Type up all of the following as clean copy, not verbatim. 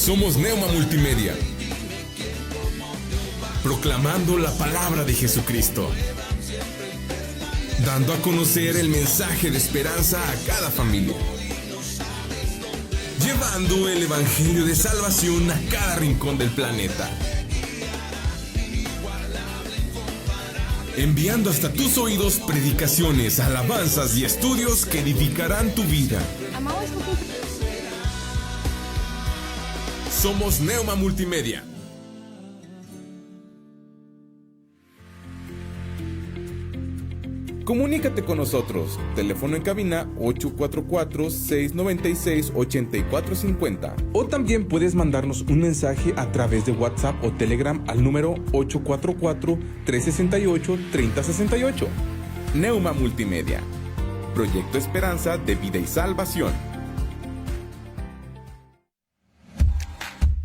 Somos Neuma Multimedia, proclamando la palabra de Jesucristo, dando a conocer el mensaje de esperanza a cada familia, llevando el evangelio de salvación a cada rincón del planeta, enviando hasta tus oídos predicaciones, alabanzas y estudios que edificarán tu vida. Somos Neuma Multimedia. Comunícate con nosotros. Teléfono en cabina 844-696-8450. O también puedes mandarnos un mensaje a través de WhatsApp o Telegram al número 844-368-3068. Neuma Multimedia. Proyecto Esperanza de Vida y Salvación.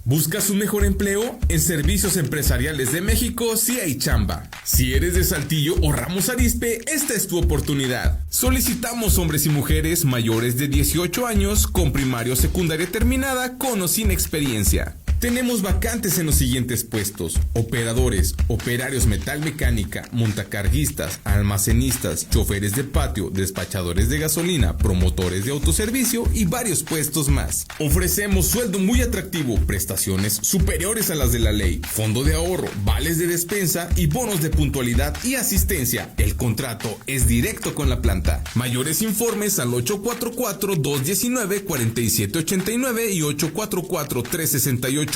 ¿Buscas un mejor empleo? En Servicios Empresariales de México sí hay chamba. Si eres de Saltillo o Ramos Arizpe, esta es tu oportunidad. Solicitamos hombres y mujeres mayores de 18 años con primaria o secundaria terminada con o sin experiencia. Tenemos vacantes en los siguientes puestos: operadores, operarios metalmecánica, montacarguistas, almacenistas, choferes de patio, despachadores de gasolina, promotores de autoservicio y varios puestos más. Ofrecemos sueldo muy atractivo, prestaciones superiores a las de la ley, fondo de ahorro, vales de despensa y bonos de puntualidad y asistencia. El contrato es directo con la planta. Mayores informes al 844-219-4789 y 844-368-2809.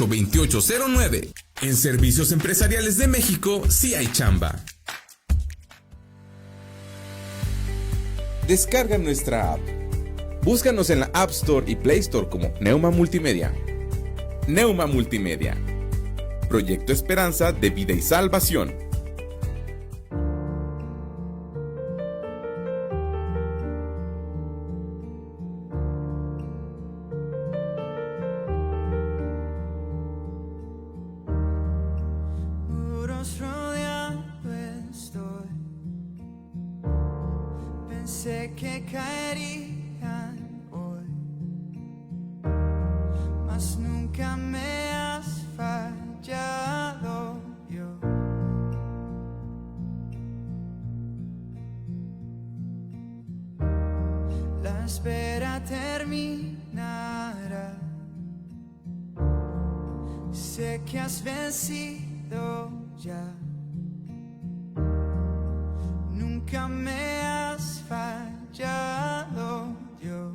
En Servicios Empresariales de México sí hay chamba. Descarga nuestra app. Búscanos en la App Store y Play Store como Neuma Multimedia. Neuma Multimedia. Proyecto Esperanza de Vida y Salvación. Sé que caerían hoy, mas nunca me has fallado yo. La espera terminará. Sé que has vencido ya. Nunca me has fallado, Dios.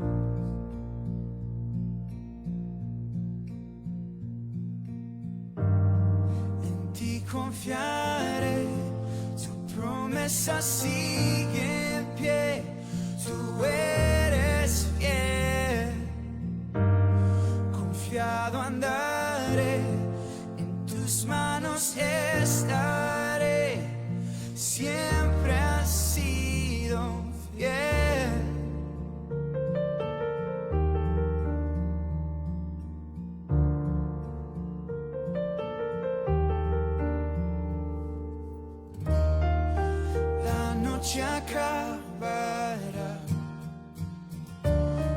En ti confiaré, tu promesa sigue en pie, tú eres fiel. Confiado andaré, en tus manos estaré, siempre has sido fiel. La noche acabará,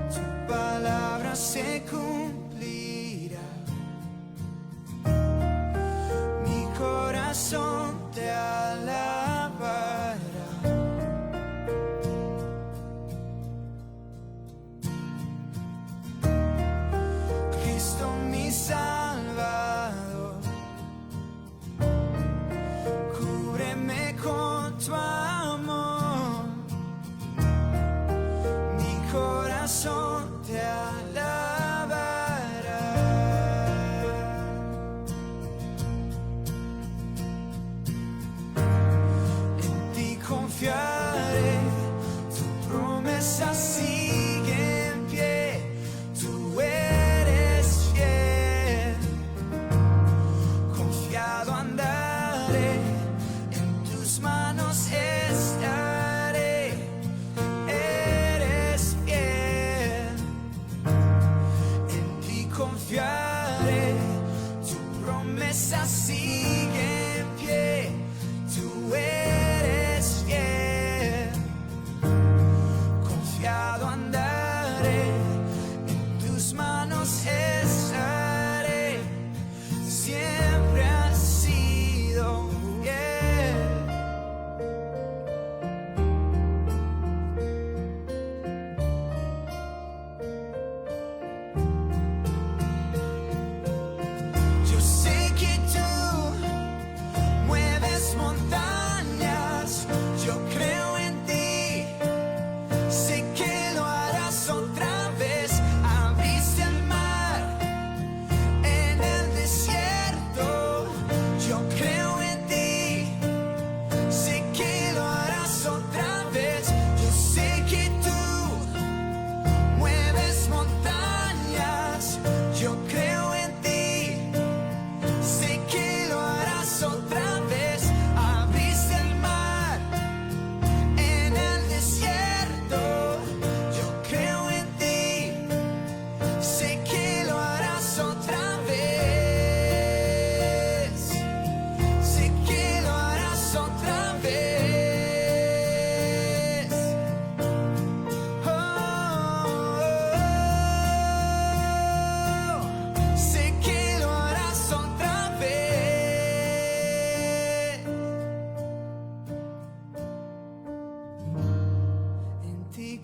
tu palabra se cumplirá. Mi corazón te alabará. Cristo mi Salvador, cúbreme con tu amor.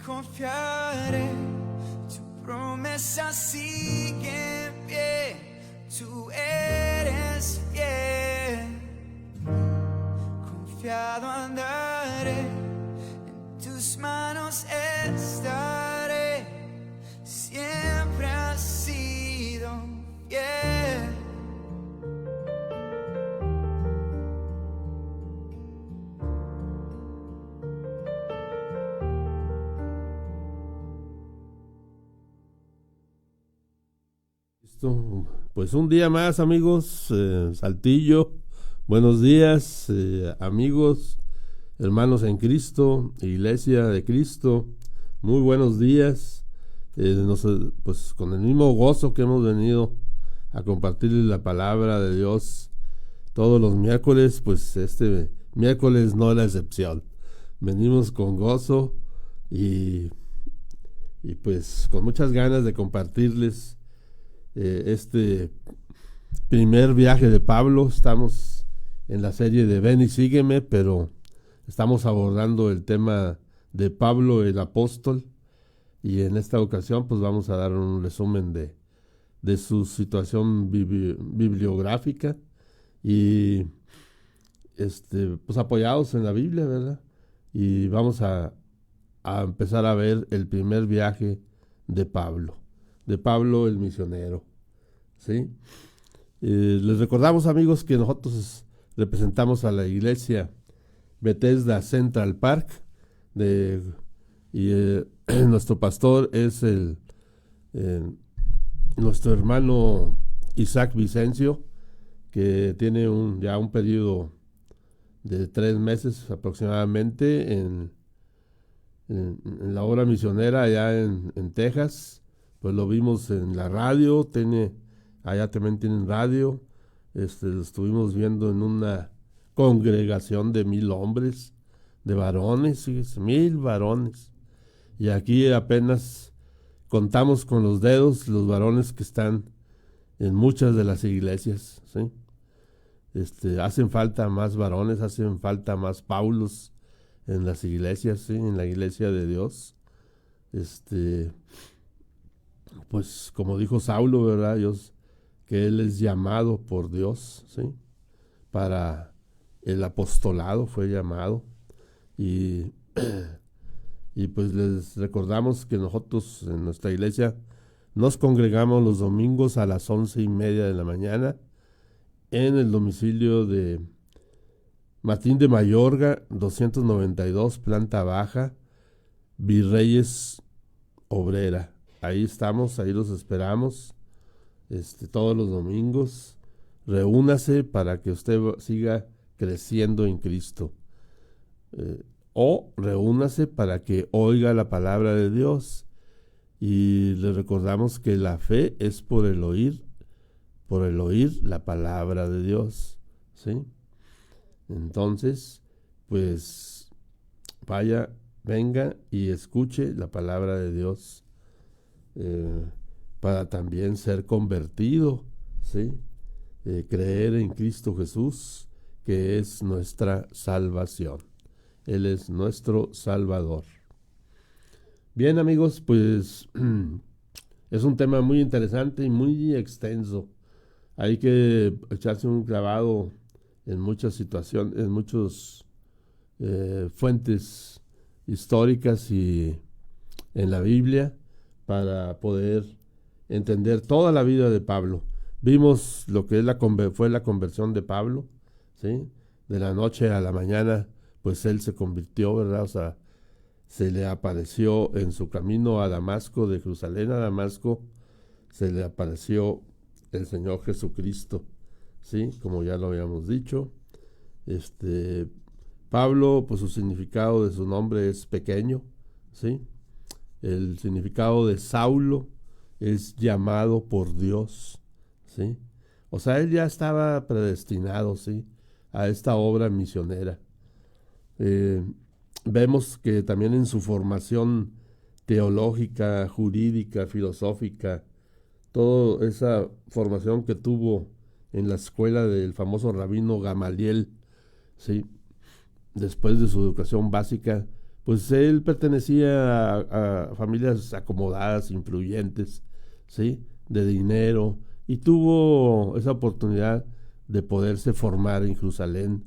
confiaré, tu promesa sigue en pie, tú eres fiel. Confiado andaré, en tus manos estaré, siempre has sido fiel. Pues un día más, amigos, Saltillo, buenos días, amigos, hermanos en Cristo, Iglesia de Cristo, muy buenos días, pues con el mismo gozo que hemos venido a compartirles la palabra de Dios todos los miércoles, pues este miércoles no es la excepción, venimos con gozo y pues con muchas ganas de compartirles este primer viaje de Pablo. Estamos en la serie de Ven y Sígueme, pero estamos abordando el tema de Pablo el apóstol, y en esta ocasión pues vamos a dar un resumen de su situación bibliográfica y pues apoyados en la Biblia, ¿verdad? Y vamos a empezar a ver el primer viaje de Pablo el misionero, ¿sí? Les recordamos, amigos, que nosotros representamos a la iglesia Bethesda Central Park y nuestro pastor es nuestro hermano Isaac Vicencio, que tiene ya un periodo de 3 meses aproximadamente en la obra misionera allá en Texas. Pues lo vimos en la radio, allá también tienen radio, lo estuvimos viendo en una congregación de 1,000 hombres, de varones, 1,000 varones, y aquí apenas contamos con los dedos los varones que están en muchas de las iglesias, ¿sí? Hacen falta más varones, hacen falta más Paulos en las iglesias, ¿sí? En la iglesia de Dios, pues como dijo Saulo, ¿verdad? Que él es llamado por Dios, ¿sí? Para el apostolado fue llamado. Y pues les recordamos que nosotros en nuestra iglesia nos congregamos los domingos a las 11:30 de la mañana en el domicilio de Martín de Mayorga, 292, planta baja, Virreyes Obrera. Ahí estamos, ahí los esperamos, todos los domingos. Reúnase para que usted siga creciendo en Cristo. O reúnase para que oiga la palabra de Dios. Y le recordamos que la fe es por el oír la palabra de Dios, ¿sí? Entonces, pues vaya, venga y escuche la palabra de Dios. Para también ser convertido, ¿sí? Creer en Cristo Jesús, que es nuestra salvación. Él es nuestro Salvador. Bien, amigos, pues es un tema muy interesante y muy extenso. Hay que echarse un clavado en muchas situaciones, en muchas fuentes históricas y en la Biblia, para poder entender toda la vida de Pablo. Vimos lo que fue la conversión de Pablo, ¿sí? De la noche a la mañana, pues él se convirtió, ¿verdad? O sea, se le apareció en su camino a Damasco, de Jerusalén a Damasco, se le apareció el Señor Jesucristo, ¿sí? Como ya lo habíamos dicho. Pablo, pues su significado de su nombre es pequeño, ¿sí? El significado de Saulo es llamado por Dios, ¿sí? O sea, él ya estaba predestinado, ¿sí? A esta obra misionera. Vemos que también en su formación teológica, jurídica, filosófica, toda esa formación que tuvo en la escuela del famoso rabino Gamaliel, ¿sí? Después de su educación básica, pues él pertenecía a familias acomodadas, influyentes, ¿sí? De dinero, y tuvo esa oportunidad de poderse formar en Jerusalén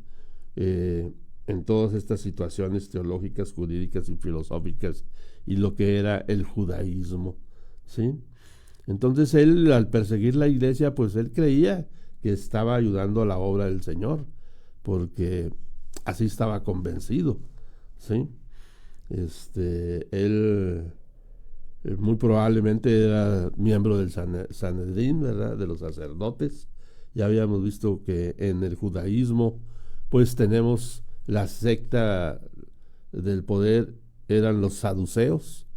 en todas estas situaciones teológicas, jurídicas y filosóficas, y lo que era el judaísmo, ¿sí? Entonces él, al perseguir la iglesia, pues él creía que estaba ayudando a la obra del Señor, porque así estaba convencido, ¿sí? Él muy probablemente era miembro del Sanedrín, ¿verdad? De los sacerdotes. Ya habíamos visto que en el judaísmo, pues tenemos la secta del poder, eran los saduceos,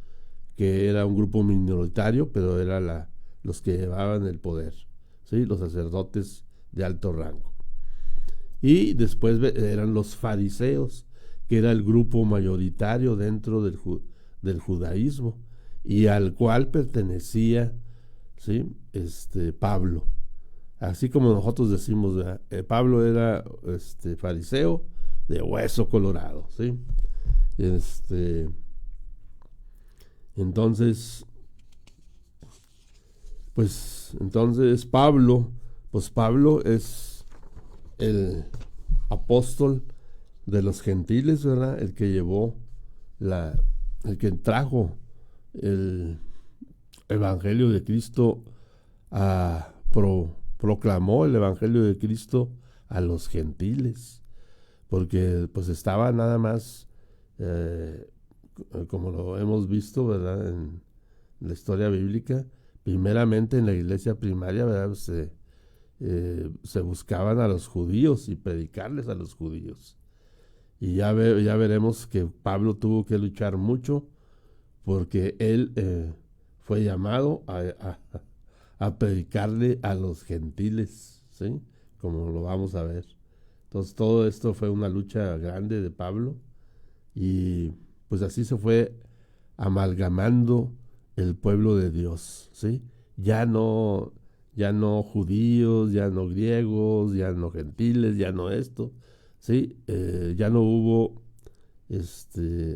que era un grupo minoritario, pero era los que llevaban el poder, ¿sí? Los sacerdotes de alto rango. Y después eran los fariseos, que era el grupo mayoritario dentro del judaísmo, y al cual pertenecía, ¿sí? Pablo. Así como nosotros decimos, Pablo era fariseo de hueso colorado, ¿sí? Entonces Pablo es el apóstol de los gentiles, ¿verdad? El que llevó el que trajo el evangelio de Cristo, proclamó el evangelio de Cristo a los gentiles, porque pues estaba nada más, como lo hemos visto, ¿verdad? En la historia bíblica, primeramente en la iglesia primaria, ¿verdad? Se buscaban a los judíos y predicarles a los judíos. Y ya veremos que Pablo tuvo que luchar mucho, porque él fue llamado a predicarle a los gentiles, ¿sí? Como lo vamos a ver. Entonces todo esto fue una lucha grande de Pablo, y pues así se fue amalgamando el pueblo de Dios, ¿sí? Ya no judíos, ya no griegos, ya no gentiles, ya no esto, ¿sí? Ya no hubo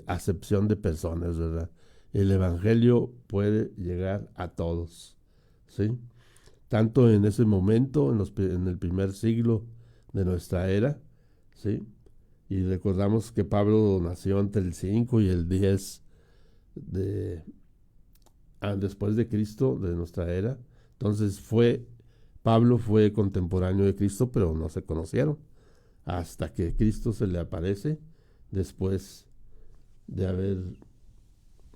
acepción de personas, ¿verdad? El evangelio puede llegar a todos, ¿sí? Tanto en ese momento, en el primer siglo de nuestra era, ¿sí? Y recordamos que Pablo nació entre el 5 y el 10 después de Cristo, de nuestra era. Entonces Pablo fue contemporáneo de Cristo, pero no se conocieron hasta que Cristo se le aparece después de haber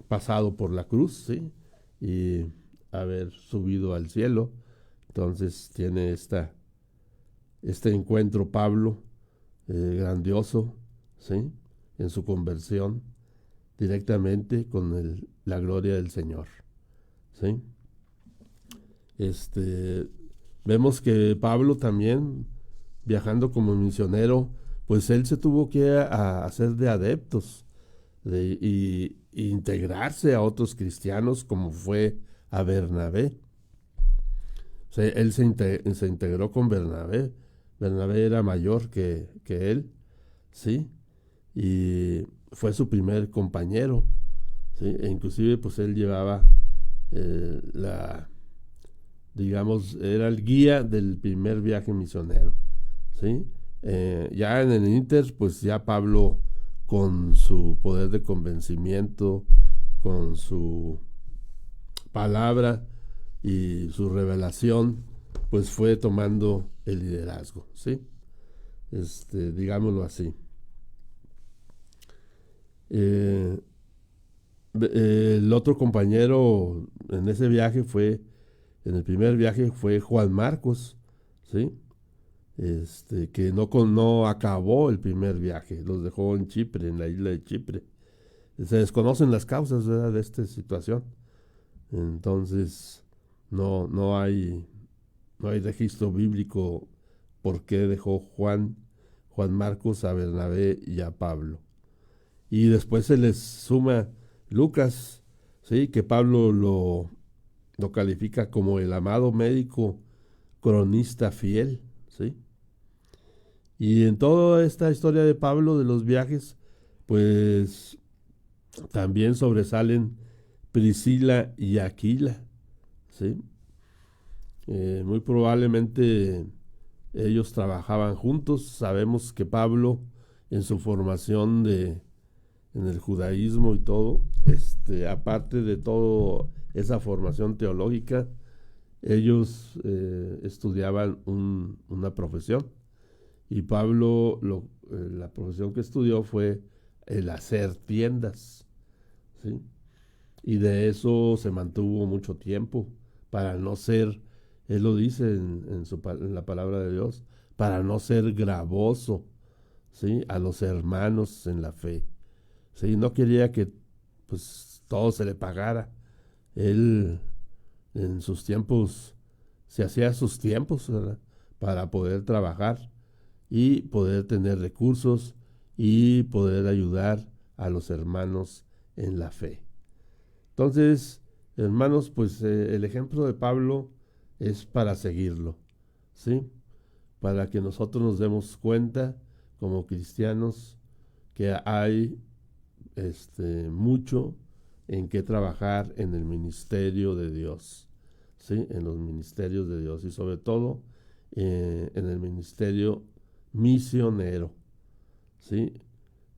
pasado por la cruz, ¿sí? Y haber subido al cielo. Entonces tiene este encuentro Pablo grandioso, ¿sí? En su conversión directamente con la gloria del Señor, ¿sí? Vemos que Pablo también, viajando como misionero, pues él se tuvo que hacer de adeptos y integrarse a otros cristianos, como fue a Bernabé. O sea, él se integró con Bernabé. Bernabé era mayor que él, ¿sí? Y fue su primer compañero, ¿sí? E inclusive pues él llevaba digamos, era el guía del primer viaje misionero, ¿sí? Ya en el Inter, pues ya Pablo, con su poder de convencimiento, con su palabra y su revelación, pues fue tomando el liderazgo, ¿sí? Digámoslo así. El otro compañero en ese viaje en el primer viaje fue Juan Marcos, ¿sí? Que no acabó el primer viaje, los dejó en Chipre, en la isla de Chipre. Se desconocen las causas, ¿verdad?, de esta situación. Entonces, no hay registro bíblico por qué dejó Juan Marcos a Bernabé y a Pablo. Y después se les suma Lucas, ¿sí? Que Pablo lo califica como el amado médico cronista fiel, ¿sí? Y en toda esta historia de Pablo, de los viajes, pues También sobresalen Priscila y Aquila, ¿sí? Muy probablemente ellos trabajaban juntos. Sabemos que Pablo, en su formación en el judaísmo y todo, aparte de toda esa formación teológica, ellos estudiaban una profesión. Y Pablo, la profesión que estudió fue el hacer tiendas, ¿sí? Y de eso se mantuvo mucho tiempo, para no ser, él lo dice en la palabra de Dios, para no ser gravoso, ¿sí?, a los hermanos en la fe. ¿Sí? No quería que pues todo se le pagara. Él en sus tiempos se hacía sus tiempos, ¿verdad?, para poder trabajar y poder tener recursos y poder ayudar a los hermanos en la fe. Entonces, hermanos, pues el ejemplo de Pablo es para seguirlo, ¿sí? Para que nosotros nos demos cuenta como cristianos que hay mucho en qué trabajar en el ministerio de Dios, ¿sí? En los ministerios de Dios y sobre todo en el ministerio misionero, ¿sí?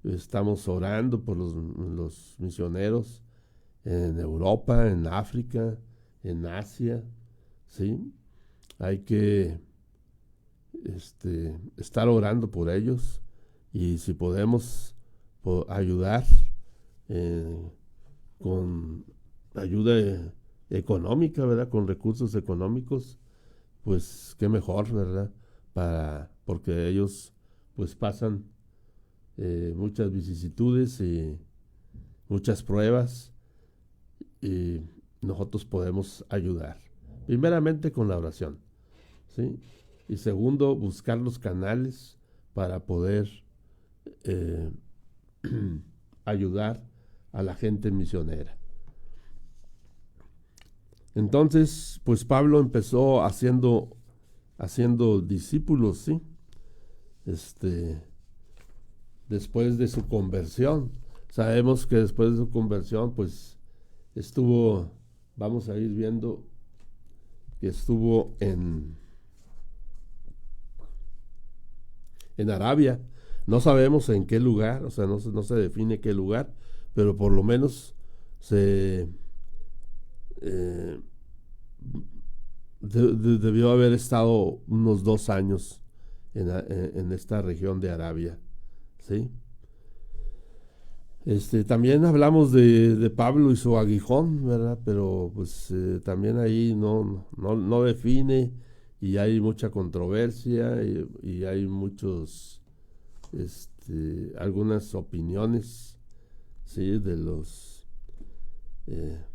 Estamos orando por los misioneros en Europa, en África, en Asia, ¿sí? Hay que estar orando por ellos, y si podemos ayudar con ayuda económica, ¿verdad?, con recursos económicos, pues qué mejor, ¿verdad?, porque ellos pues pasan muchas vicisitudes y muchas pruebas, y nosotros podemos ayudar, primeramente con la oración, ¿sí? Y segundo, buscar los canales para poder ayudar a la gente misionera. Entonces, pues Pablo empezó haciendo discípulos, ¿sí? Después de su conversión. Sabemos que después de su conversión, pues vamos a ir viendo que estuvo en Arabia. No sabemos en qué lugar, o sea, no se define qué lugar, pero por lo menos debió haber estado unos 2 años en esta región de Arabia, ¿sí? También hablamos de Pablo y su aguijón, ¿verdad? Pero pues también ahí no define, y hay mucha controversia, y hay algunas opiniones, ¿sí?, de los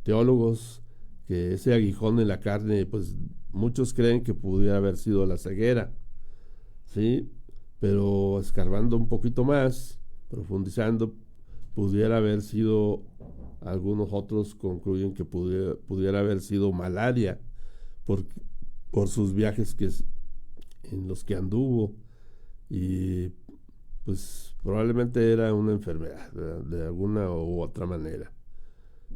teólogos, que ese aguijón en la carne, pues muchos creen que pudiera haber sido la ceguera, ¿sí? Pero escarbando un poquito más, profundizando, pudiera haber sido, algunos otros concluyen que pudiera haber sido malaria, por sus viajes en los que anduvo, y pues probablemente era una enfermedad, ¿verdad?, de alguna u otra manera.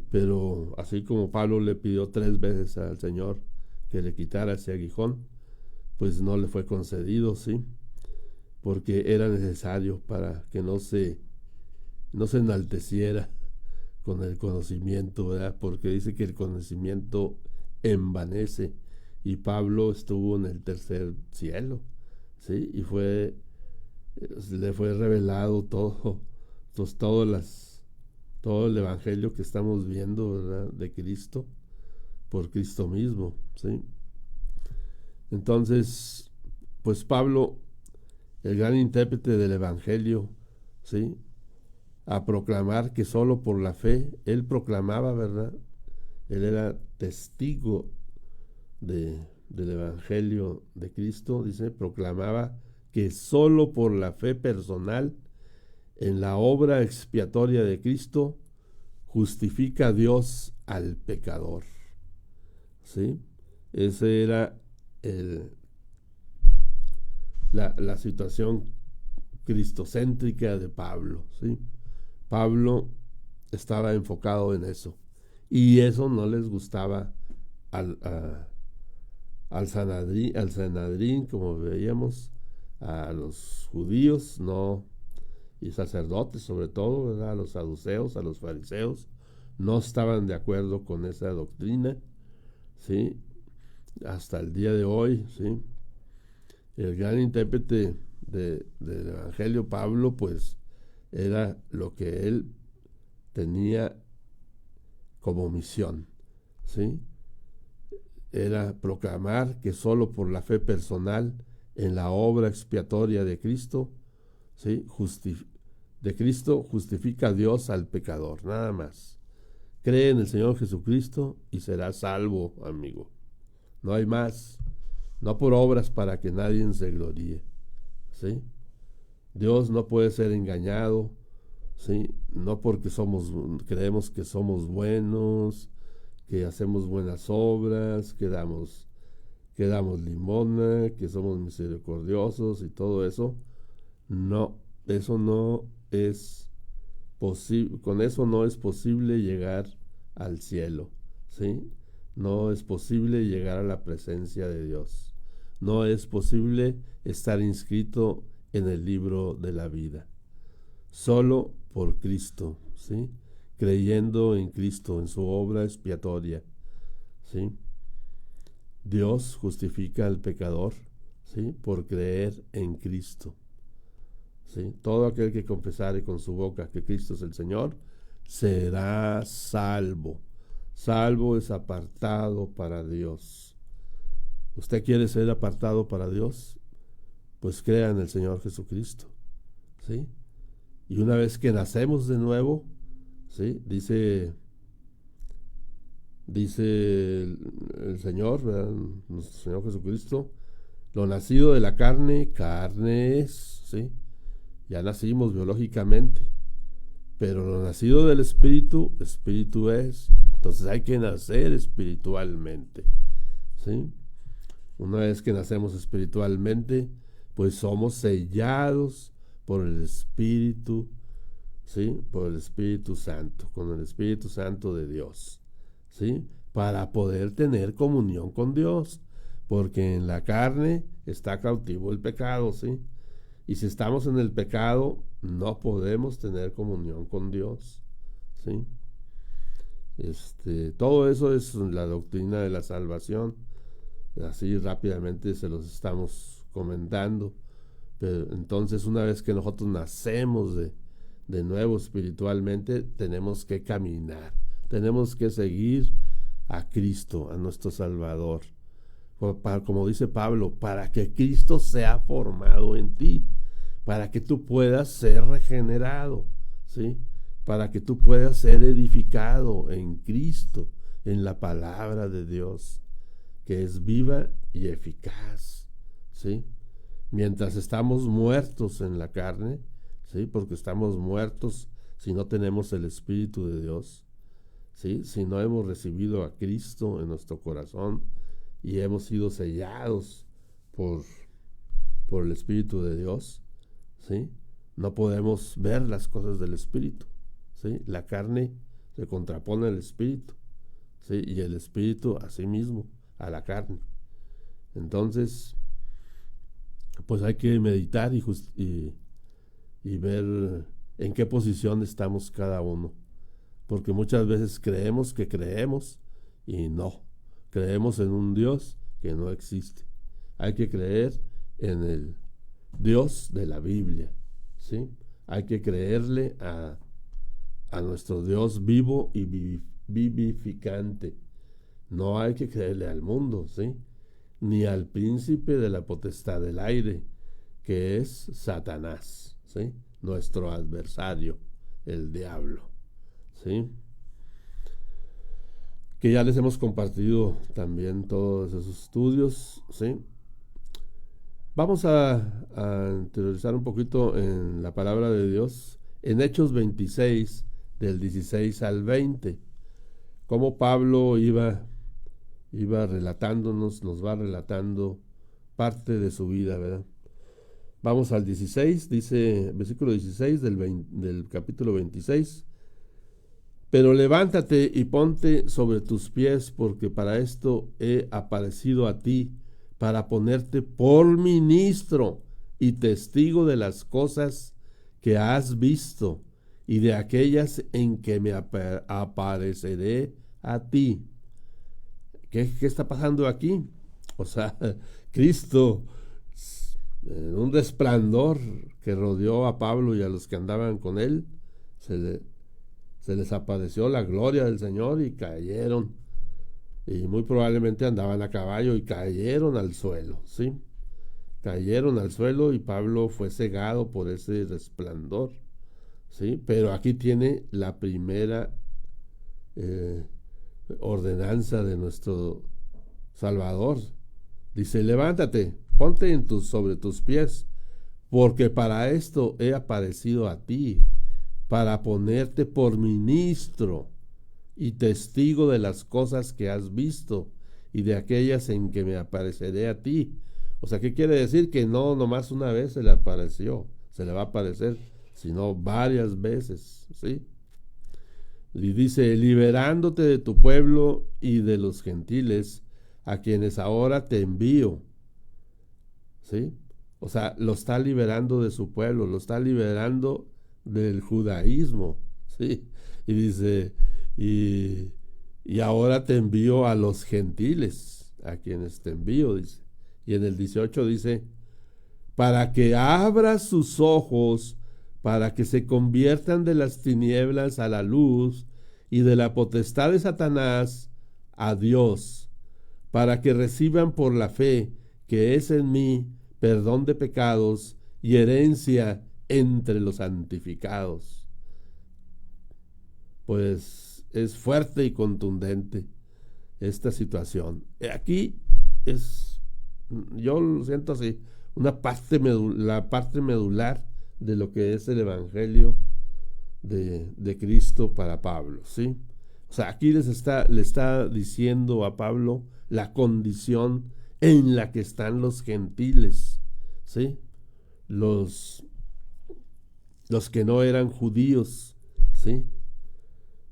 Pero así como Pablo le pidió 3 veces al Señor que le quitara ese aguijón, pues no le fue concedido, ¿sí? Porque era necesario para que no se enalteciera con el conocimiento, ¿verdad? Porque dice que el conocimiento envanece, y Pablo estuvo en el tercer cielo, ¿sí? Y le fue revelado todo el evangelio que estamos viendo, ¿verdad?, de Cristo, por Cristo mismo, ¿sí? Entonces, pues Pablo, el gran intérprete del evangelio, ¿sí?, a proclamar que solo por la fe, él proclamaba, ¿verdad?, él era testigo del evangelio de Cristo, dice, proclamaba que solo por la fe personal en la obra expiatoria de Cristo justifica a Dios al pecador, ¿sí? Esa era la situación cristocéntrica de Pablo, ¿sí? Pablo estaba enfocado en eso. Y eso no les gustaba al Sanedrín, como veíamos, a los judíos, no, y sacerdotes sobre todo, ¿verdad? A los saduceos, a los fariseos, no estaban de acuerdo con esa doctrina, ¿sí? Hasta el día de hoy, ¿sí? El gran intérprete del Evangelio, Pablo, pues era lo que él tenía como misión, ¿sí? Era proclamar que solo por la fe personal en la obra expiatoria de Cristo, ¿sí? De Cristo justifica a Dios al pecador, nada más. Cree en el Señor Jesucristo y serás salvo, amigo. No hay más. No por obras para que nadie se gloríe, ¿sí? Dios no puede ser engañado, ¿sí? No porque creemos que somos buenos, que hacemos buenas obras, que damos limosna, que somos misericordiosos y todo eso. No, eso no es posible, con eso no es posible llegar al cielo, ¿sí? No es posible llegar a la presencia de Dios. No es posible estar inscrito en el libro de la vida. Solo por Cristo, ¿sí? Creyendo en Cristo, en su obra expiatoria, ¿sí? Dios justifica al pecador, ¿sí? Por creer en Cristo, ¿sí? Todo aquel que confesare con su boca que Cristo es el Señor, será salvo. Salvo es apartado para Dios. ¿Usted quiere ser apartado para Dios? Pues crea en el Señor Jesucristo, ¿sí? Y una vez que nacemos de nuevo, ¿sí? Dice el Señor, ¿verdad? Nuestro Señor Jesucristo, lo nacido de la carne, carne es, ¿sí? Ya nacimos biológicamente, pero lo nacido del Espíritu, Espíritu es. Entonces hay que nacer espiritualmente, ¿sí? Una vez que nacemos espiritualmente, pues somos sellados por el Espíritu, ¿sí? Por el Espíritu Santo, con el Espíritu Santo de Dios, ¿sí? Para poder tener comunión con Dios, porque en la carne está cautivo el pecado, ¿sí? Y si estamos en el pecado, no podemos tener comunión con Dios, ¿sí? Todo eso es la doctrina de la salvación. Así rápidamente se los estamos comentando. Pero entonces, una vez que nosotros nacemos de nuevo espiritualmente, tenemos que caminar, tenemos que seguir a Cristo, a nuestro Salvador, como dice Pablo, para que Cristo sea formado en ti, para que tú puedas ser regenerado, ¿sí? Para que tú puedas ser edificado en Cristo, en la palabra de Dios, que es viva y eficaz, ¿sí? Mientras estamos muertos en la carne, ¿sí? Porque estamos muertos si no tenemos el Espíritu de Dios, ¿sí? Si no hemos recibido a Cristo en nuestro corazón y hemos sido sellados por el Espíritu de Dios, ¿sí? No podemos ver las cosas del Espíritu, ¿sí? La carne se contrapone al Espíritu, ¿sí? Y el Espíritu a sí mismo, a la carne. Entonces, pues hay que meditar y ver en qué posición estamos cada uno, porque muchas veces creemos que creemos y no, creemos en un Dios que no existe. Hay que creer en el Dios de la Biblia, ¿sí? Hay que creerle a nuestro Dios vivo y vivificante. No hay que creerle al mundo, ¿sí? Ni al príncipe de la potestad del aire, que es Satanás, ¿sí? Nuestro adversario, el diablo, ¿sí? Que ya les hemos compartido también todos esos estudios, ¿sí? Vamos a interiorizar un poquito en la palabra de Dios, en Hechos 26, del 16 al 20, cómo Pablo iba relatándonos, nos va relatando parte de su vida, ¿verdad? Vamos al 16, dice, versículo 16 del capítulo 26. Pero levántate y ponte sobre tus pies, porque para esto he aparecido a ti, para ponerte por ministro y testigo de las cosas que has visto y de aquellas en que me apareceré a ti. ¿Qué está pasando aquí? O sea, Cristo, en un resplandor que rodeó a Pablo y a los que andaban con él, se les apareció la gloria del Señor y cayeron. Y muy probablemente andaban a caballo y cayeron al suelo, ¿sí? Cayeron al suelo y Pablo fue cegado por ese resplandor, ¿sí? Pero aquí tiene la primera ordenanza de nuestro Salvador. Dice: levántate, ponte sobre tus pies, porque para esto he aparecido a ti, para ponerte por ministro y testigo de las cosas que has visto y de aquellas en que me apareceré a ti. O sea, ¿qué quiere decir? Que no nomás una vez se le apareció, se le va a aparecer, sino varias veces, ¿sí? Y dice: liberándote de tu pueblo y de los gentiles, a quienes ahora te envío, ¿sí? O sea, lo está liberando de su pueblo, lo está liberando del judaísmo, ¿sí? Y dice: y ahora te envío a los gentiles, a quienes te envío, dice. Y en el 18 dice: para que abra sus ojos, para que se conviertan de las tinieblas a la luz y de la potestad de Satanás a Dios, para que reciban por la fe que es en mí perdón de pecados y herencia entre los santificados. Pues es fuerte y contundente esta situación. Aquí es, yo lo siento así, una parte la parte medular de lo que es el evangelio de Cristo para Pablo, ¿sí? O sea, aquí le está diciendo a Pablo la condición en la que están los gentiles, ¿sí? Los que no eran judíos, ¿sí?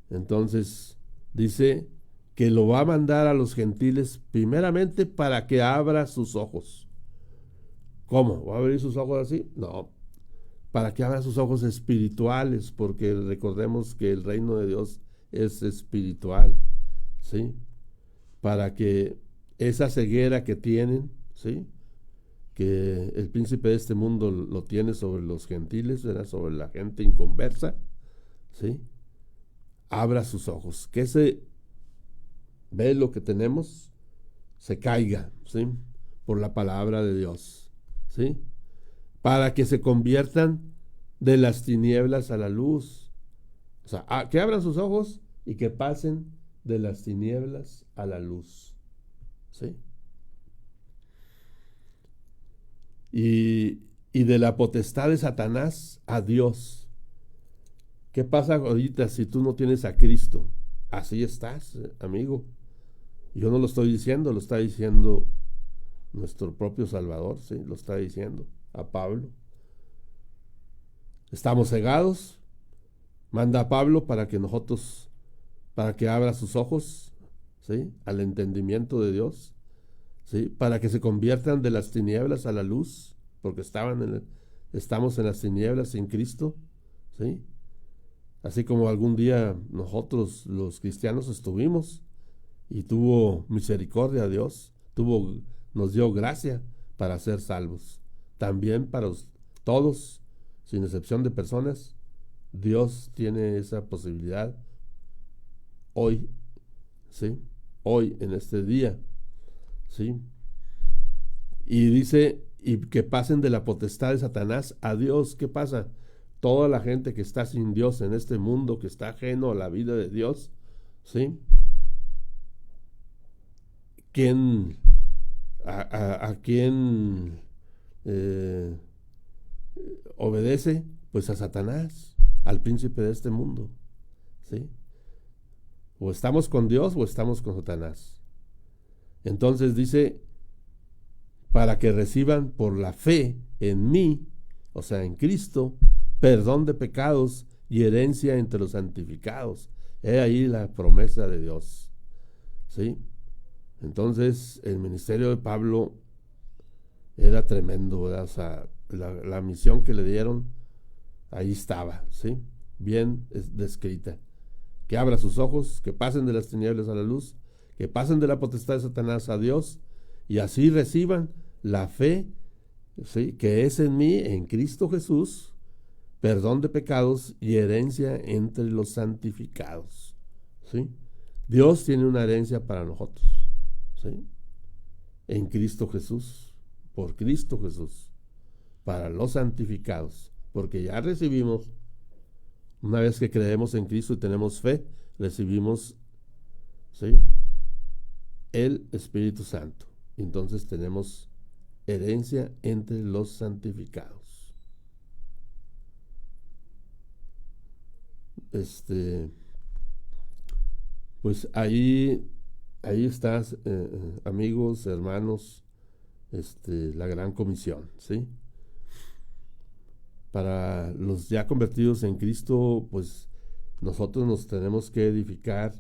Entonces dice que lo va a mandar a los gentiles primeramente para que abra sus ojos. ¿Cómo? ¿Va a abrir sus ojos así? No, para que abra sus ojos espirituales, porque recordemos que el reino de Dios es espiritual, ¿sí? Para que esa ceguera que tienen, ¿sí?, que el príncipe de este mundo lo tiene sobre los gentiles, ¿verdad?, sobre la gente inconversa, ¿sí?, abra sus ojos, que ese velo que tenemos se caiga, ¿sí?, por la palabra de Dios, ¿sí?, para que se conviertan de las tinieblas a la luz. O sea, que abran sus ojos y que pasen de las tinieblas a la luz, ¿sí? Y de la potestad de Satanás a Dios. ¿Qué pasa ahorita si tú no tienes a Cristo? Así estás, amigo. Yo no lo estoy diciendo, lo está diciendo nuestro propio Salvador, ¿sí? Lo está diciendo a Pablo. Estamos cegados. Manda a Pablo para que abra sus ojos, ¿sí?, al entendimiento de Dios, ¿sí?, para que se conviertan de las tinieblas a la luz, porque estamos en las tinieblas sin Cristo, ¿sí?, así como algún día nosotros los cristianos estuvimos, y tuvo misericordia Dios, nos dio gracia para ser salvos. También para todos, sin excepción de personas, Dios tiene esa posibilidad hoy, ¿sí?, hoy, en este día, ¿sí? Y dice, y que pasen de la potestad de Satanás a Dios. ¿Qué pasa? Toda la gente que está sin Dios en este mundo, que está ajeno a la vida de Dios, ¿sí?, ¿a quién obedece? Pues a Satanás, al príncipe de este mundo, ¿sí? O estamos con Dios o estamos con Satanás. Entonces dice, para que reciban por la fe en mí, o sea, en Cristo, perdón de pecados y herencia entre los santificados. He ahí la promesa de Dios, ¿sí? Entonces, el ministerio de Pablo era tremendo, ¿verdad? O sea, la misión que le dieron, ahí estaba, ¿sí? Bien descrita. Que abra sus ojos, que pasen de las tinieblas a la luz, que pasen de la potestad de Satanás a Dios, y así reciban la fe, ¿sí?, que es en mí, en Cristo Jesús, perdón de pecados y herencia entre los santificados, ¿sí? Dios tiene una herencia para nosotros, ¿sí? En Cristo Jesús, por Cristo Jesús, para los santificados, porque ya recibimos, una vez que creemos en Cristo y tenemos fe, recibimos, ¿sí?, el Espíritu Santo. Entonces tenemos herencia entre los santificados. Pues ahí estás, amigos, hermanos, la gran comisión, ¿sí? Para los ya convertidos en Cristo, pues nosotros nos tenemos que edificar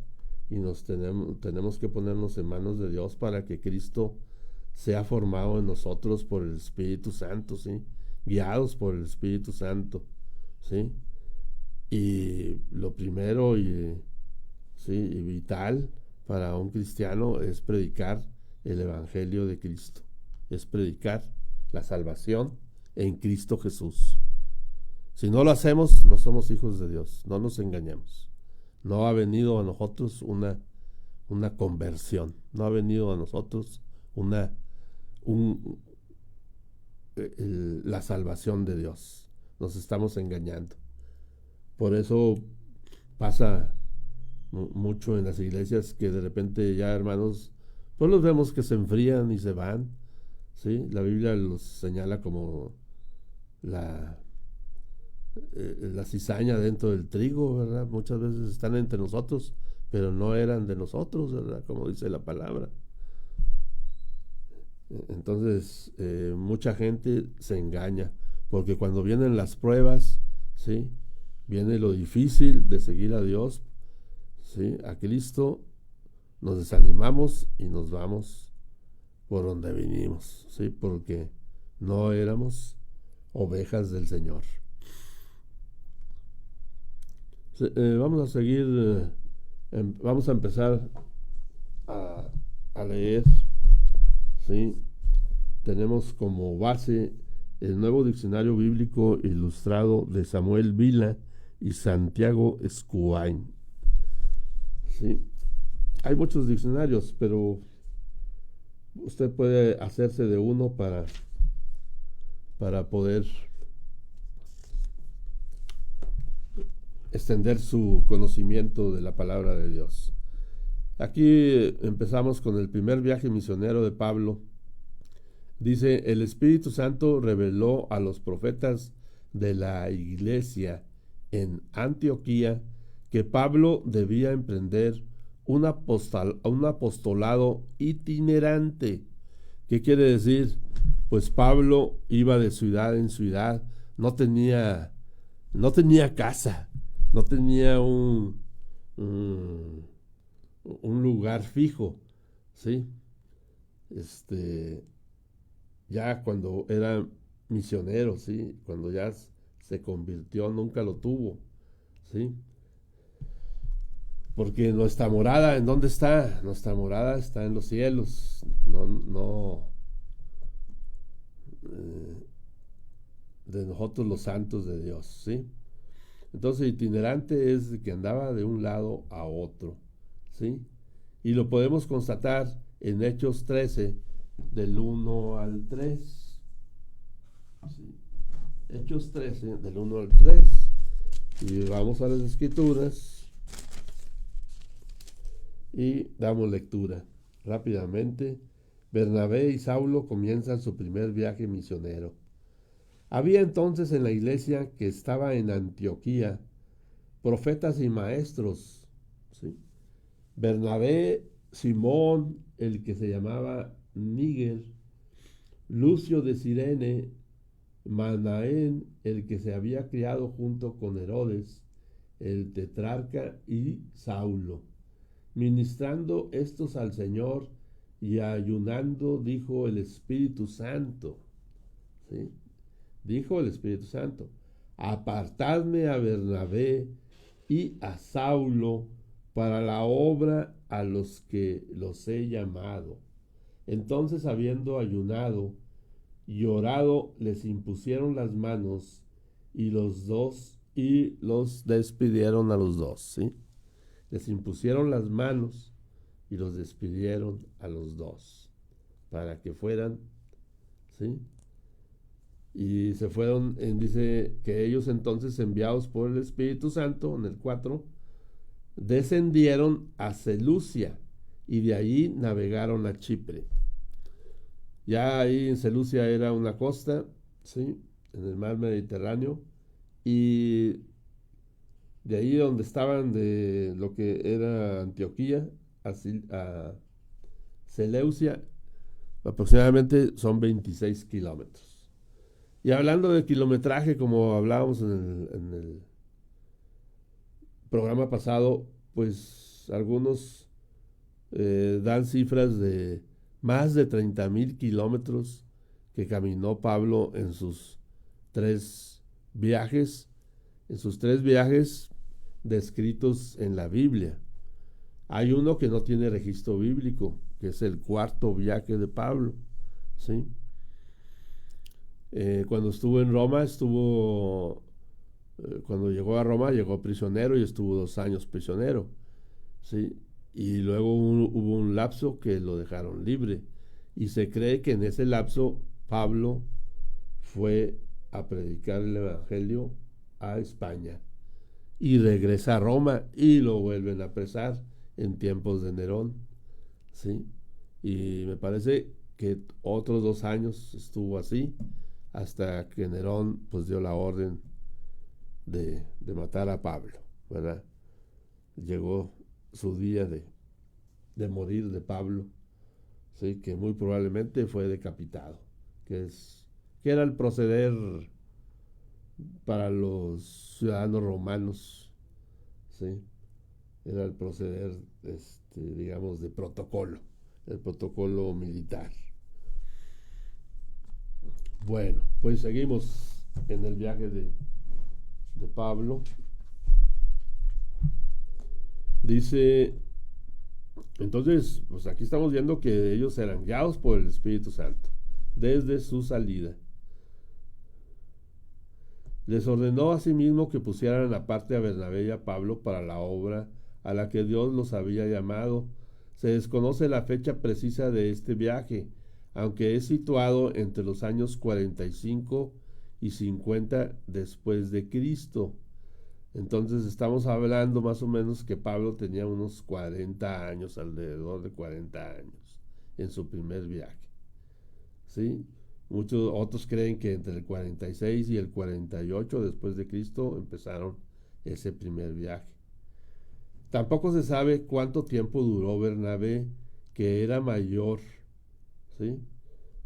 y tenemos que ponernos en manos de Dios para que Cristo sea formado en nosotros por el Espíritu Santo, ¿sí? Guiados por el Espíritu Santo, ¿sí? Y lo primero ¿sí?, y vital para un cristiano es predicar el Evangelio de Cristo, es predicar la salvación en Cristo Jesús. Si no lo hacemos, no somos hijos de Dios, no nos engañemos. No ha venido a nosotros una conversión, no ha venido a nosotros la salvación de Dios. Nos estamos engañando. Por eso pasa mucho en las iglesias que de repente ya, hermanos, pues los vemos que se enfrían y se van, ¿sí? La Biblia los señala como la cizaña dentro del trigo, ¿verdad? Muchas veces están entre nosotros, pero no eran de nosotros, ¿verdad? Como dice la palabra. Entonces, mucha gente se engaña, porque cuando vienen las pruebas, ¿sí?, viene lo difícil de seguir a Dios, ¿sí?, a Cristo, nos desanimamos y nos vamos por donde vinimos, ¿sí?, porque no éramos ovejas del Señor. Vamos a seguir, vamos a empezar a leer, ¿sí? Tenemos como base el Nuevo Diccionario Bíblico Ilustrado de Samuel Vila y Santiago Escuain, ¿sí? Hay muchos diccionarios, pero usted puede hacerse de uno para poder extender su conocimiento de la palabra de Dios. Aquí empezamos con el primer viaje misionero de Pablo. Dice: el Espíritu Santo reveló a los profetas de la iglesia en Antioquía que Pablo debía emprender un apostolado itinerante. ¿Qué quiere decir? Pues Pablo iba de ciudad en ciudad, no tenía casa, no tenía un lugar fijo, ¿sí? Ya cuando era misionero, ¿sí?, cuando ya se convirtió, nunca lo tuvo, ¿sí? Porque nuestra morada, ¿en dónde está? Nuestra morada está en los cielos, de nosotros los santos de Dios, ¿sí? Entonces, itinerante es que andaba de un lado a otro, ¿sí? Y lo podemos constatar en Hechos 13, del 1 al 3. ¿Sí? Hechos 13, del 1 al 3. Y vamos a las Escrituras y damos lectura rápidamente. Bernabé y Saulo comienzan su primer viaje misionero. Había entonces en la iglesia que estaba en Antioquía profetas y maestros, ¿sí? Bernabé, Simón, el que se llamaba Níger, Lucio de Cirene, Manaén, el que se había criado junto con Herodes, el tetrarca y Saulo. Ministrando estos al Señor y ayunando, dijo el Espíritu Santo. ¿Sí? Dijo el Espíritu Santo: apartadme a Bernabé y a Saulo para la obra a los que los he llamado. Entonces, habiendo ayunado y orado, les impusieron las manos y los despidieron a los dos. ¿Sí? Les impusieron las manos y los despidieron a los dos para que fueran, ¿sí? Y se fueron, dice que ellos entonces, enviados por el Espíritu Santo, en el 4, descendieron a Seleucia y de allí navegaron a Chipre. Ya ahí en Seleucia era una costa, ¿sí?, en el mar Mediterráneo, y de ahí donde estaban, de lo que era Antioquía a Seleucia, aproximadamente son 26 kilómetros. Y hablando de kilometraje, como hablábamos en el programa pasado, pues algunos dan cifras de más de 30,000 kilómetros que caminó Pablo en sus tres viajes descritos en la Biblia. Hay uno que no tiene registro bíblico, que es el cuarto viaje de Pablo, ¿sí? Cuando estuvo en Roma, cuando llegó a Roma, llegó prisionero y estuvo 2 años prisionero, ¿sí? Y luego hubo un lapso que lo dejaron libre, y se cree que en ese lapso Pablo fue a predicar el Evangelio a España y regresa a Roma y lo vuelven a apresar en tiempos de Nerón, ¿sí? Y me parece que otros 2 años estuvo así, hasta que Nerón pues dio la orden de matar a Pablo, ¿verdad? Llegó su día de morir de Pablo, ¿sí? Que muy probablemente fue decapitado, que era el proceder para los ciudadanos romanos, ¿sí? Era el proceder, digamos, de protocolo, el protocolo militar. Bueno, pues seguimos en el viaje de Pablo. Dice, entonces, pues aquí estamos viendo que ellos eran guiados por el Espíritu Santo desde su salida. Les ordenó asimismo que pusieran aparte a Bernabé y a Pablo para la obra a la que Dios los había llamado. Se desconoce la fecha precisa de este viaje, aunque es situado entre los años 45 y 50 después de Cristo. Entonces estamos hablando más o menos que Pablo tenía unos 40 años, alrededor de 40 años, en su primer viaje, ¿sí? Muchos otros creen que entre el 46 y el 48 después de Cristo empezaron ese primer viaje. Tampoco se sabe cuánto tiempo duró Bernabé, que era mayor, ¿sí?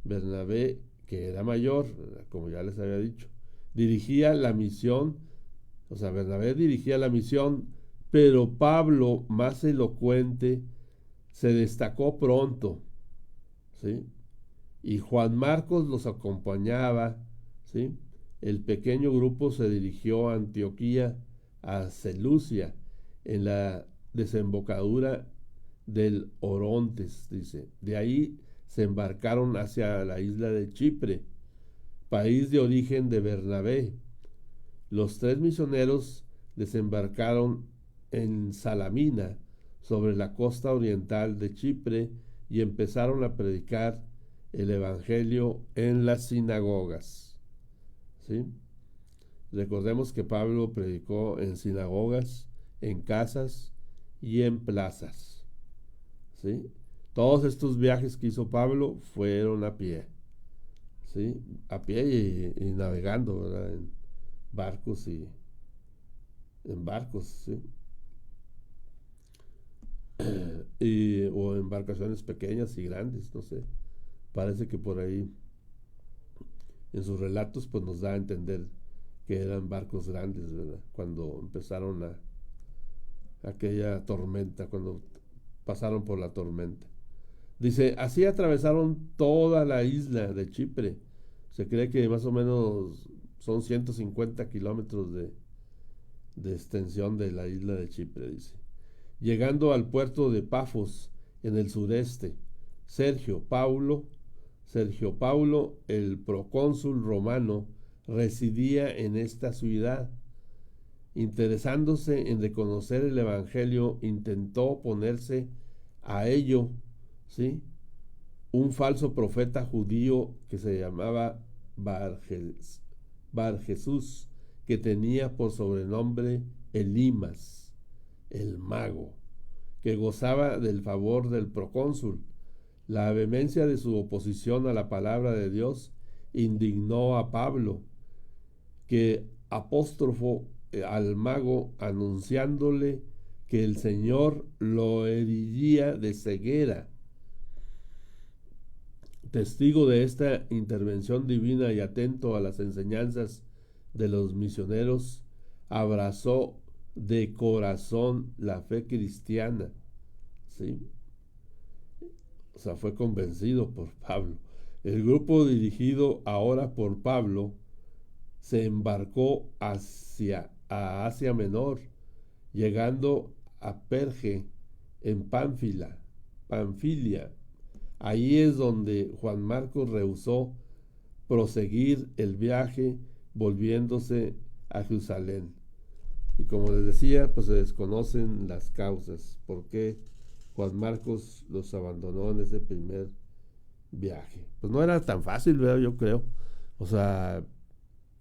Bernabé, que era mayor, como ya les había dicho, dirigía la misión. O sea, Bernabé dirigía la misión, pero Pablo, más elocuente, se destacó pronto, ¿sí? Y Juan Marcos los acompañaba, ¿sí? El pequeño grupo se dirigió a Antioquía, a Seleucia, en la desembocadura del Orontes, dice. De ahí se embarcaron hacia la isla de Chipre, país de origen de Bernabé. Los 3 misioneros desembarcaron en Salamina, sobre la costa oriental de Chipre, y empezaron a predicar el Evangelio en las sinagogas, ¿sí? Recordemos que Pablo predicó en sinagogas, en casas y en plazas, ¿sí? Todos estos viajes que hizo Pablo fueron a pie, ¿sí? A pie y navegando, ¿verdad? En barcos ¿sí? O embarcaciones pequeñas y grandes, no sé. Parece que por ahí en sus relatos pues nos da a entender que eran barcos grandes, ¿verdad? Cuando empezaron aquella tormenta, cuando pasaron por la tormenta. Dice, así atravesaron toda la isla de Chipre. Se cree que más o menos son 150 kilómetros de extensión de la isla de Chipre, dice. Llegando al puerto de Pafos, en el sureste, Sergio Paulo, el procónsul romano, residía en esta ciudad. Interesándose en reconocer el evangelio, intentó oponerse a ello, ¿sí? Un falso profeta judío que se llamaba Bar Jesús, que tenía por sobrenombre Elimas, el mago, que gozaba del favor del procónsul. La vehemencia de su oposición a la palabra de Dios indignó a Pablo, que apóstrofo al mago anunciándole que el Señor lo heriría de ceguera. Testigo de esta intervención divina y atento a las enseñanzas de los misioneros, abrazó de corazón la fe cristiana, ¿sí? O sea, fue convencido por Pablo. El grupo dirigido ahora por Pablo se embarcó a Asia Menor, llegando a Perge en Panfilia. Ahí es donde Juan Marcos rehusó proseguir el viaje, volviéndose a Jerusalén. Y como les decía, pues se desconocen las causas, por qué Juan Marcos los abandonó en ese primer viaje. Pues no era tan fácil, ¿verdad? Yo creo. O sea,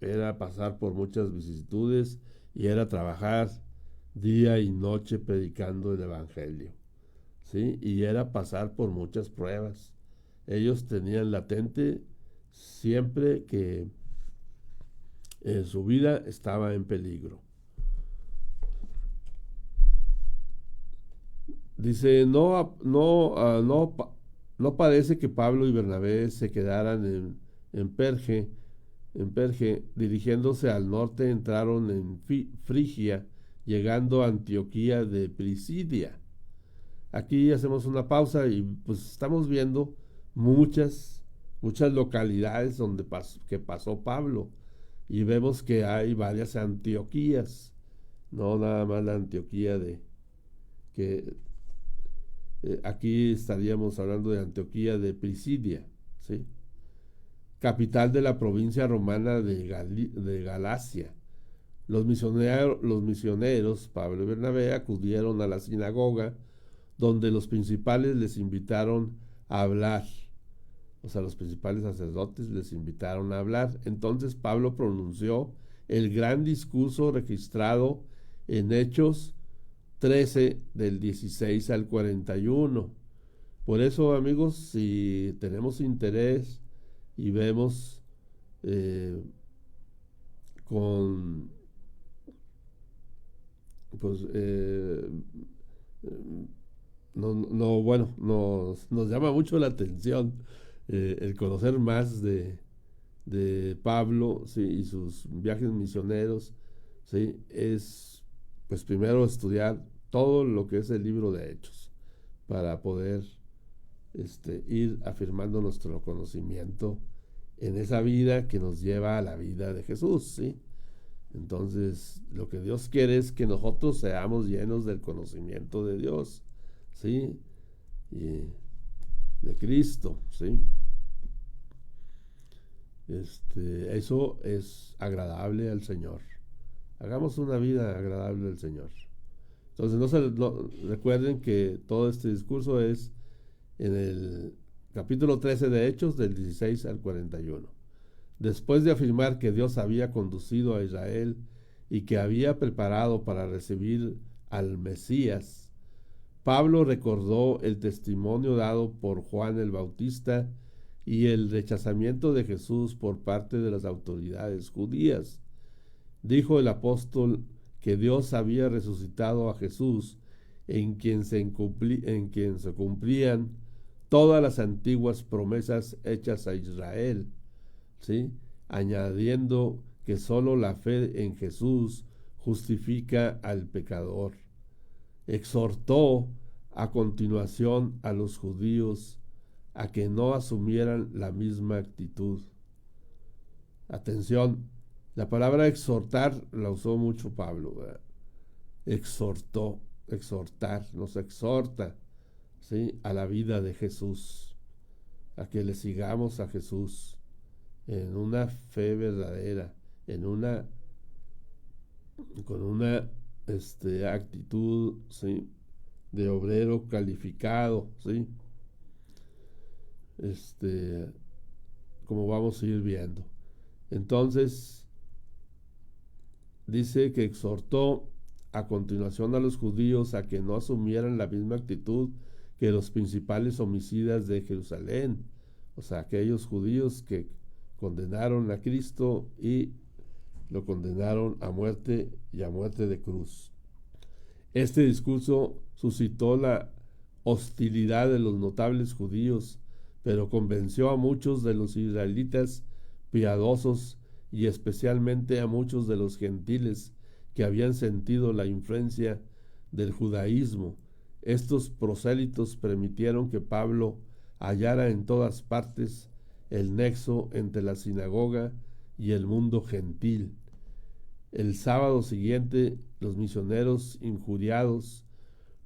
era pasar por muchas vicisitudes y era trabajar día y noche predicando el evangelio, ¿sí? Y era pasar por muchas pruebas. Ellos tenían latente siempre que su vida estaba en peligro. Dice, no parece que Pablo y Bernabé se quedaran en Perge. Dirigiéndose al norte, entraron en Frigia, llegando a Antioquía de Pisidia. Aquí hacemos una pausa y pues estamos viendo muchas localidades donde pasó Pablo, y vemos que hay varias Antioquías, no nada más la Antioquía aquí estaríamos hablando de Antioquía de Pisidia, ¿sí? Capital de la provincia romana de Galacia. Los misioneros Pablo y Bernabé acudieron a la sinagoga, donde los principales les invitaron a hablar. O sea, los principales sacerdotes les invitaron a hablar. Entonces Pablo pronunció el gran discurso registrado en Hechos 13 del 16 al 41. Por eso, amigos, si tenemos interés y vemos nos llama mucho la atención el conocer más de Pablo, ¿sí? Y sus viajes misioneros, ¿sí? Es pues primero estudiar todo lo que es el libro de Hechos para poder ir afirmando nuestro conocimiento en esa vida que nos lleva a la vida de Jesús, ¿sí? Entonces, lo que Dios quiere es que nosotros seamos llenos del conocimiento de Dios, ¿sí? Y de Cristo, ¿sí? Eso es agradable al Señor. Hagamos una vida agradable al Señor. Entonces, recuerden que todo este discurso es en el capítulo 13 de Hechos, del 16 al 41. Después de afirmar que Dios había conducido a Israel y que había preparado para recibir al Mesías, Pablo recordó el testimonio dado por Juan el Bautista y el rechazamiento de Jesús por parte de las autoridades judías. Dijo el apóstol que Dios había resucitado a Jesús, en quien se cumplían todas las antiguas promesas hechas a Israel, ¿sí? Añadiendo que solo la fe en Jesús justifica al pecador. Exhortó a continuación a los judíos a que no asumieran la misma actitud. Atención, la palabra exhortar la usó mucho Pablo, ¿verdad? Exhortó, exhortar, nos exhorta, ¿sí?, a la vida de Jesús, a que le sigamos a Jesús en una fe verdadera, con una actitud, ¿sí?, de obrero calificado, ¿sí?, como vamos a ir viendo. Entonces, dice que exhortó a continuación a los judíos a que no asumieran la misma actitud que los principales homicidas de Jerusalén, o sea, aquellos judíos que condenaron a Cristo y lo condenaron a muerte y a muerte de cruz. Este discurso suscitó la hostilidad de los notables judíos, pero convenció a muchos de los israelitas piadosos y especialmente a muchos de los gentiles que habían sentido la influencia del judaísmo. Estos prosélitos permitieron que Pablo hallara en todas partes el nexo entre la sinagoga y el mundo gentil. El sábado siguiente, los misioneros injuriados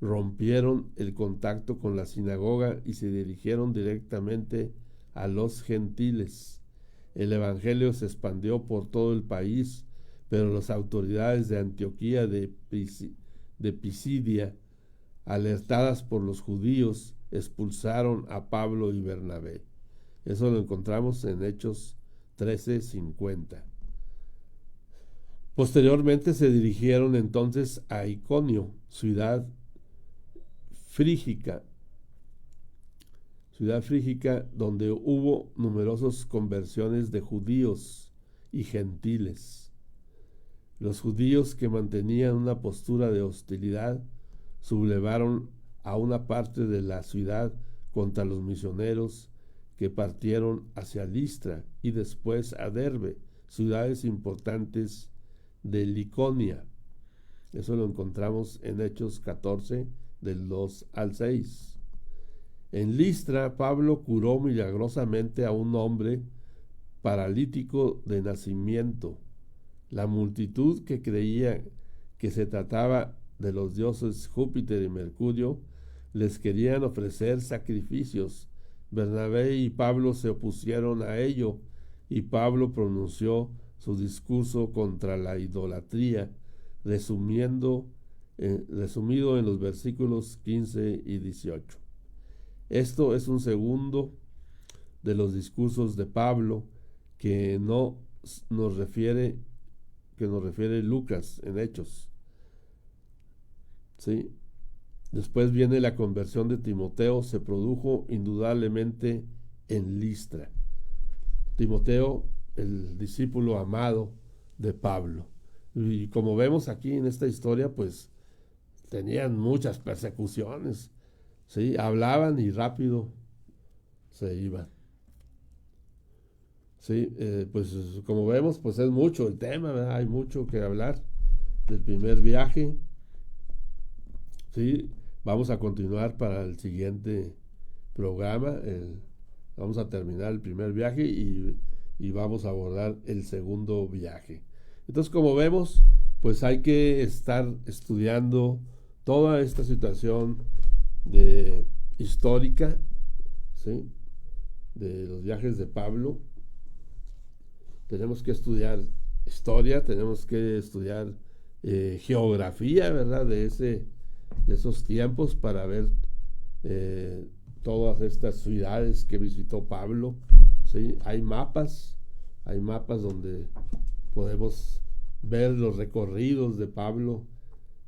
rompieron el contacto con la sinagoga y se dirigieron directamente a los gentiles. El evangelio se expandió por todo el país, pero las autoridades de Antioquía de Pisidia, alertadas por los judíos, expulsaron a Pablo y Bernabé. Eso lo encontramos en Hechos 13:50. Posteriormente se dirigieron entonces a Iconio, ciudad frígica, donde hubo numerosas conversiones de judíos y gentiles. Los judíos, que mantenían una postura de hostilidad, sublevaron a una parte de la ciudad contra los misioneros, que partieron hacia Listra y después a Derbe, ciudades importantes de Liconia. Eso lo encontramos en Hechos 14, del 2 al 6. En Listra, Pablo curó milagrosamente a un hombre paralítico de nacimiento. La multitud, que creía que se trataba de los dioses Júpiter y Mercurio, les querían ofrecer sacrificios. Bernabé y Pablo se opusieron a ello, y Pablo pronunció su discurso contra la idolatría, resumido en los versículos 15 y 18. Esto es un segundo de los discursos de Pablo que nos refiere Lucas en Hechos, ¿sí? Después viene la conversión de Timoteo, se produjo indudablemente en Listra. Timoteo, el discípulo amado de Pablo. Y como vemos aquí en esta historia, pues tenían muchas persecuciones, ¿sí? Hablaban y rápido se iban. Sí, pues como vemos, pues es mucho el tema, ¿verdad? Hay mucho que hablar del primer viaje. Sí, vamos a continuar para el siguiente programa. Vamos a terminar el primer viaje y vamos a abordar el segundo viaje. Entonces, como vemos, pues hay que estar estudiando toda esta situación histórica, ¿sí?, de los viajes de Pablo. Tenemos que estudiar historia, tenemos que estudiar geografía, ¿verdad?, de esos tiempos, para ver todas estas ciudades que visitó Pablo, ¿sí? Hay mapas donde podemos ver los recorridos de Pablo,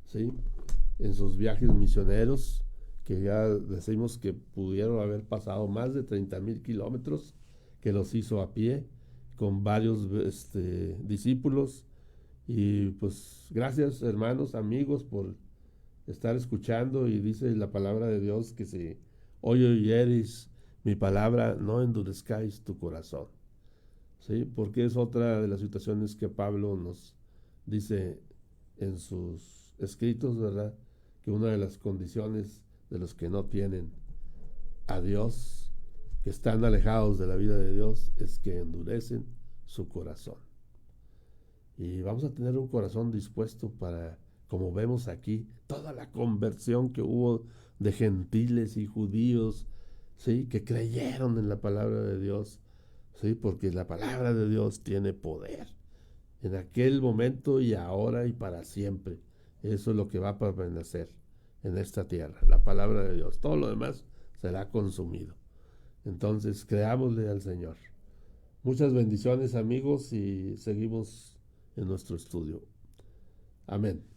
¿sí?, en sus viajes misioneros, que ya decimos que pudieron haber pasado más de 30,000 kilómetros, que los hizo a pie, con varios discípulos. Y pues gracias, hermanos, amigos, por estar escuchando. Y dice la palabra de Dios que si hoy oyeres mi palabra, no endurezcáis tu corazón. ¿sí? Porque es otra de las situaciones que Pablo nos dice en sus escritos, ¿verdad? Que una de las condiciones de los que no tienen a Dios, que están alejados de la vida de Dios, es que endurecen su corazón. Y vamos a tener un corazón dispuesto para, como vemos aquí, toda la conversión que hubo de gentiles y judíos, ¿sí? Que creyeron en la palabra de Dios, ¿sí? Porque la palabra de Dios tiene poder en aquel momento y ahora y para siempre. Eso es lo que va a permanecer en esta tierra, la palabra de Dios. Todo lo demás será consumido. Entonces, creámosle al Señor. Muchas bendiciones, amigos, y seguimos en nuestro estudio. Amén.